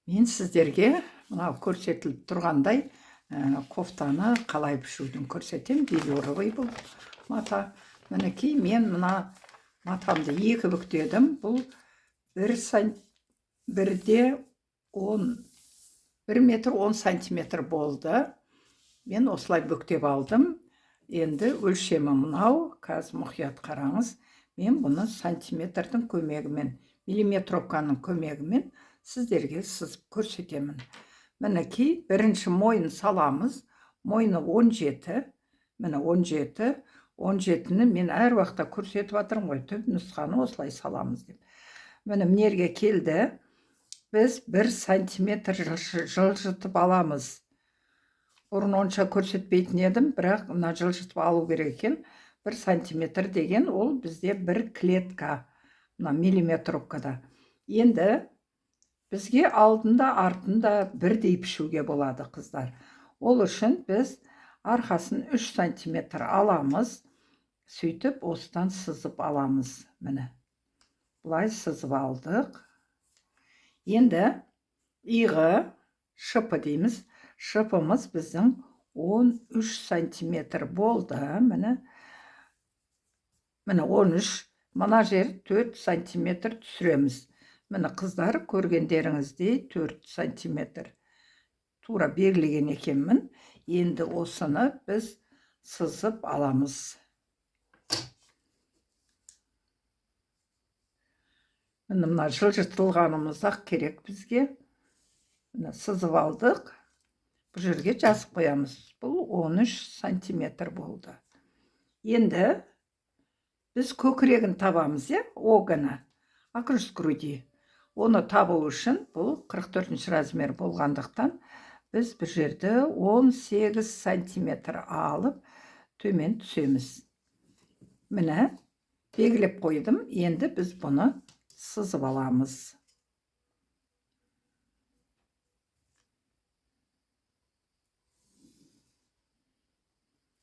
Мен сіздерге мынау көрсетіліп тұрғандай кофтаны қалай пішудің көрсетем. Велюровый бұл мата. Мінекей мен мына матамды екі бүктедім. Бұл 1 метр 10 сантиметр болды. Мен осылай бүктеп алдым. Енді өлшемі мынау. Қазір мұқият қараңыз. Мен бұны сантиметрдің көмегімен, миллиметровканың көмегімен сіздерге сызып көрсетемін. Мінекей бірінші мойын саламыз. Мойны 17. Міне 17. 17-ні мен әр уақытта көрсетіп жатырмын ғой, түп нұсқаны осылай саламыз деп. Міне мінерге келді. Біз 1 сантиметр жылжытып аламыз. Бұрын онша көрсетпейтін едім, бірақ мына жылжытып алу керек екен. 1 сантиметр деген ол бізде 1 клетка. Мына миллиметровкада. Енді бізге алдында артында бірдей пішуге болады, қыздар. Ол үшін біз арқасын 3 сантиметр аламыз. Сөйтіп, осыдан сызып аламыз. Міне. Бұлай сызып алдық. Енді иығы шыпы дейміз. Шыпымыз біздің 13 сантиметр болды. Міне 13. Мына жер 4 сантиметр түсіреміз. Міне қыздар көргендеріңіздей 4 сантиметр тура белгілеген екенмін. Енді осыны біз сызып аламыз. Мына жылжытылғанымыз-ақ керек бізге. Сызып алдық. Бұл жерге жазып қоямыз. Бұл 13 сантиметр болды. Енді біз көкірегін табамыз, оганы, окруст груди. Оны табу үшін бұл 44 размер болғандықтан біз бір жерді 18 сантиметр алып төмен түсеміз. Міне белгілеп қойдым. Енді біз бұны сызып аламыз.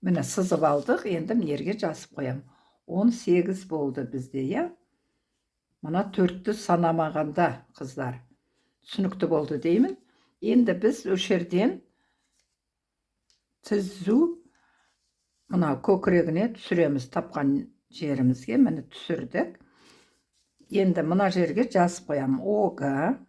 Міне сызып алдық. Енді мінерге жазып қоям. 18 болды бізде, Мына 4-ті санамағанда, қыздар. Түсінікті болды деймін. Енді біз өшерден түзу мына көкірегіне түсіреміз, тапқан жерімізге. Міне түсірдік. Енді мына жерге жазып қоям. Оғы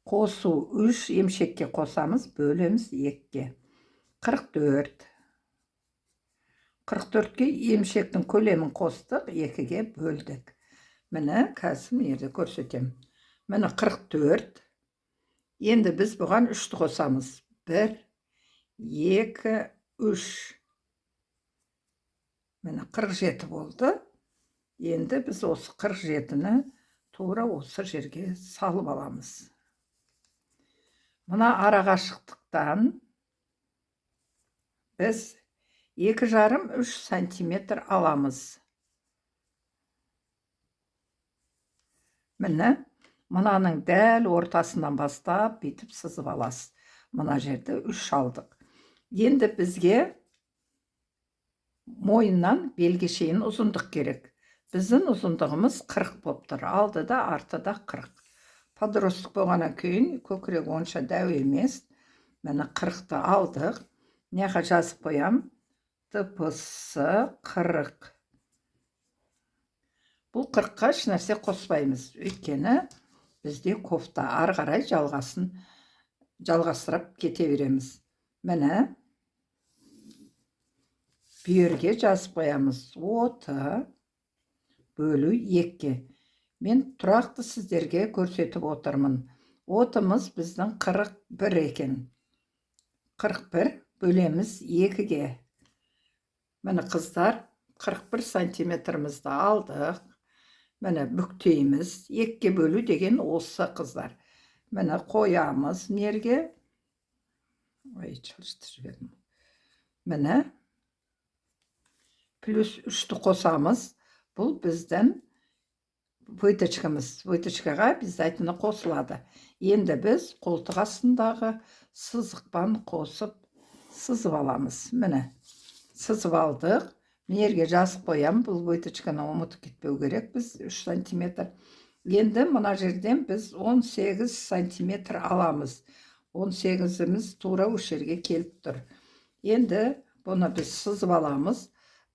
қосу 3 емшекке қосамыз, бөлеміз 2-ге. 44. 44-ке емшектің көлемін қостық, 2-ге бөлдік. Міне қазір мерді көрсетем. Міне 44. Енді біз бұған 3-ті қосамыз. 1, 2, 3. Міне 47 болды. Енді біз осы 47-ні тура осы жерге салып аламыз. Мына арақашықтықтан біз 2,5-3 сантиметр аламыз. Міне, мұнаның дәл ортасынан бастап бетіп сызып аласыз. Мұна жерді 3 алдық. Енді бізге мойыннан белге шейін ұзындық керек. Біздің ұзындығымыз 40 болып тұр. Алдыда, артыда 40. Подростық болғаннан кейін көкірек онша дәу емес. Міне 40-ты алдық. Неға жазып қоям? Тыпысы 40. Бұл 40-қа еш нәрсе қоспаймыз. Өйткені бізде кофта ары қарай жалғастырып кете береміз. Міне бүйірге жазып қоямыз. 30 бөлу 2-ге. Мен тұрақты сіздерге көрсетіп отырмын. 30-мыз біздің 41 екен. 41 бөлеміз 2-ге. Міне қыздар 41 сантиметрімізді алдық. Міне бүктейміз. 2-ге бөлу деген осы, қыздар. Міне қоямыз мерге. Міне плюс 3-ті қосамыз. Бұл біздің выточкамыз. Выточкаға біздің қосылады. Енді біз қолтық астындағы сызықпен қосып сызып аламыз. Міне сызып алдық. Мінерге жазып қоям. Бұл выточканы ұмытып кетпеу керек. Біз 3 сантиметр. Енді мына жерден біз 18 сантиметр аламыз. 18-іміз тура осы жерге келіп тұр. Енді бұны біз сызып аламыз.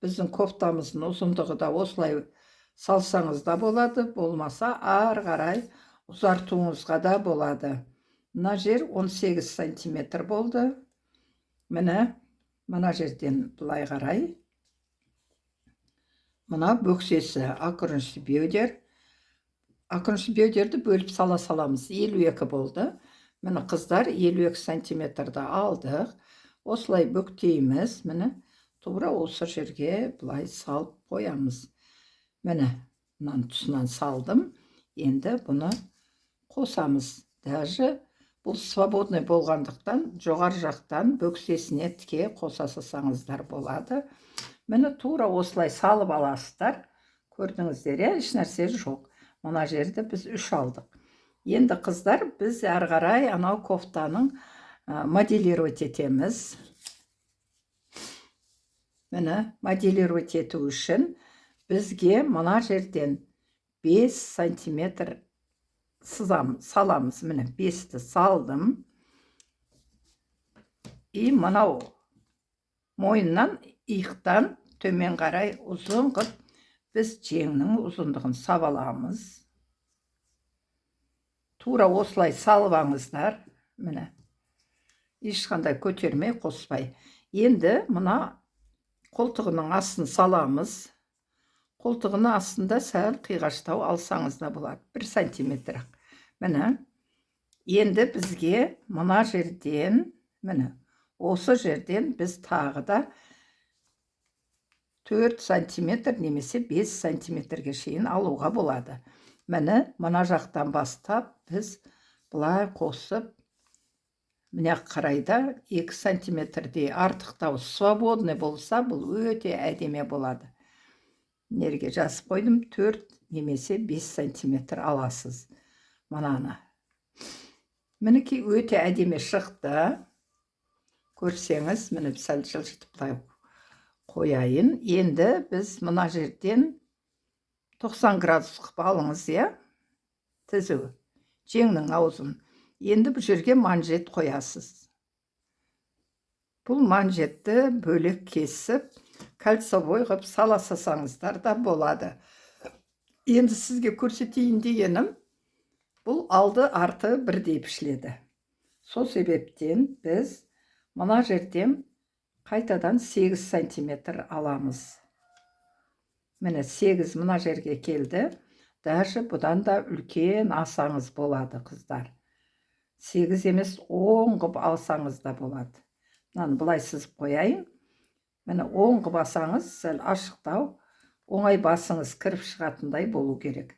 Біздің кофтамыздың ұзындығы да осылай салсаңыз да болады, болмаса ары қарай ұзартуыңызға да болады. Мына жер 18 сантиметр болды. Мына жерден былай қарай. Мына бөксесі окружный бедер. Окружный бедерді бөліп саламыз. 52 болды. Міне қыздар 52 сантиметрді алдық. Осылай бүктейміз. Міне тура осы жерге былай салып қоямыз. Міне мынан тұсынан салдым. Енді бұны қосамыз. Даже бұл свободный болғандықтан жоғар жақтан бөксесіне тіке қоса салсаңыздар болады. Міне тура осылай салып аласыздар. Көрдіңіздер, еш нәрсе жоқ. Мына жерді біз 3 алдық. Енді қыздар, біз әрі қарай анау кофтаның моделировать етеміз. Міне моделировать ету үшін бізге мына жерден 5 сантиметр саламыз. Міне 5-ті салдым. И мынау мойыннан, иықтан төмен қарай ұзын қып біз жеңнің ұзындығын сабаламыз. Тура осылай салбаңыздар. Міне. Ешқандай көтермей қоспай. Енді мына қолтығының астын саламыз. Қолтығының астында сәл қиғаштау алсаңыз да болады. 1 сантиметр. Міне. Енді бізге мына жерден, міне, осы жерден біз тағы да 4 сантиметр немесе 5 сантиметрге шейін алуға болады. Міне, мына жақтан бастап біз бұлай қосып, міне қарайда 2 сантиметрдей артықтау свободный болса, бұл өте әдемі болады. Нерге жазып қойдым, 4 немесе 5 сантиметр аласыз. Мынаны. Мінекей өте әдемі шықты. Көрсеңіз, міне сәл жылжытып қояйын. Енді біз мына жерден 90 градус қып алыңыз, түзу. Жеңнің аузын. Енді бұл жерге манжет қоясыз. Бұл манжетті бөлек кесіп, кольцовой қып саласасаңыздар да болады. Енді сізге көрсетейін дегенім, бұл алды арты бірдей пішіледі. Сол себептен біз мына жерден қайтадан 8 сантиметр аламыз. Міне 8 мына жерге келді. Даже бұдан да үлкен асаңыз болады, қыздар. 8 емес 10 қып алсаңыз да болады. Мынаны бұлай сызып қояйын. Міне 10 қып асаңыз, сәл ашықтау, оңай басыңыз кіріп шығатындай болу керек.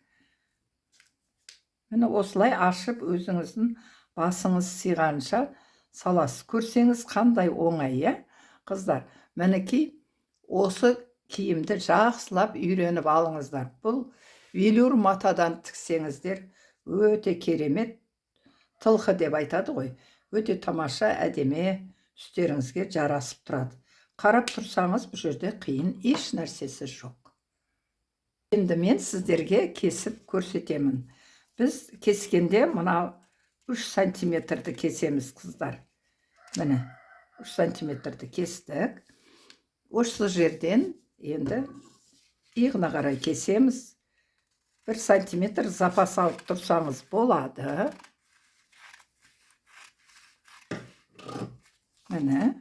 Міне осылай ашып, өзіңіздің басыңыз сыйғанша саласыз. Көрсеңіз қандай оңай, қыздар. Мінекей осы киімді жақсылап үйреніп алыңыздар. Бұл велюр матадан тіксеңіздер өте керемет, тылқы деп айтады ғой. Өте тамаша, әдемі, үстеріңізге жарасып тұрады. Қарап тұрсаңыз, бұл жерде қиын еш нәрсесі жоқ. Енді мен сіздерге кесіп көрсетемін. Біз кескенде мына 3 сантиметрді кесеміз, қыздар. Міне 3 сантиметрді кестік. Осы жерден енді иығына қарай кесеміз. 1 сантиметр запас алып тұрсаңыз болады. Міне.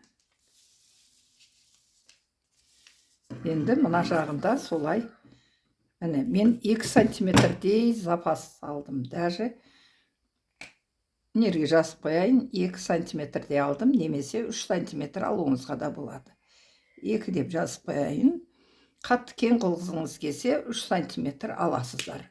Енді мына жағында солай. Міне, мен 2 сантиметрдей запас алдым. Даже нерге жазып қояйын, 2 сантиметрдей алдым, немесе 3 сантиметр алуыңызға да болады. 2 деп жазып қояйын. Қатты кең қылғыңыз келсе 3 сантиметр аласыздар.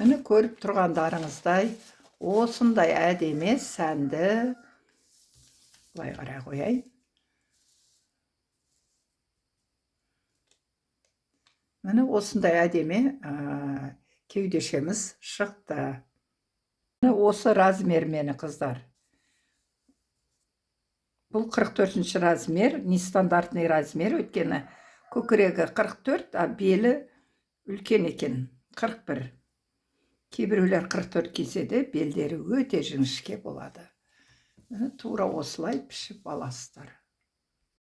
Міне көріп тұрғандарыңыздай осындай әдемі сәнді, былай қарай қояйын. Міне осындай әдемі кеудешеміз шықты. Міне осы размер мені қыздар. Бұл 44-ші размер, нестандартный размер, өткені көкірегі 44, а белі үлкен екен, 41. Кейбіреулер 44 кисе де белдері өте жіңішке болады. Тура осылай пішіп аласыздар.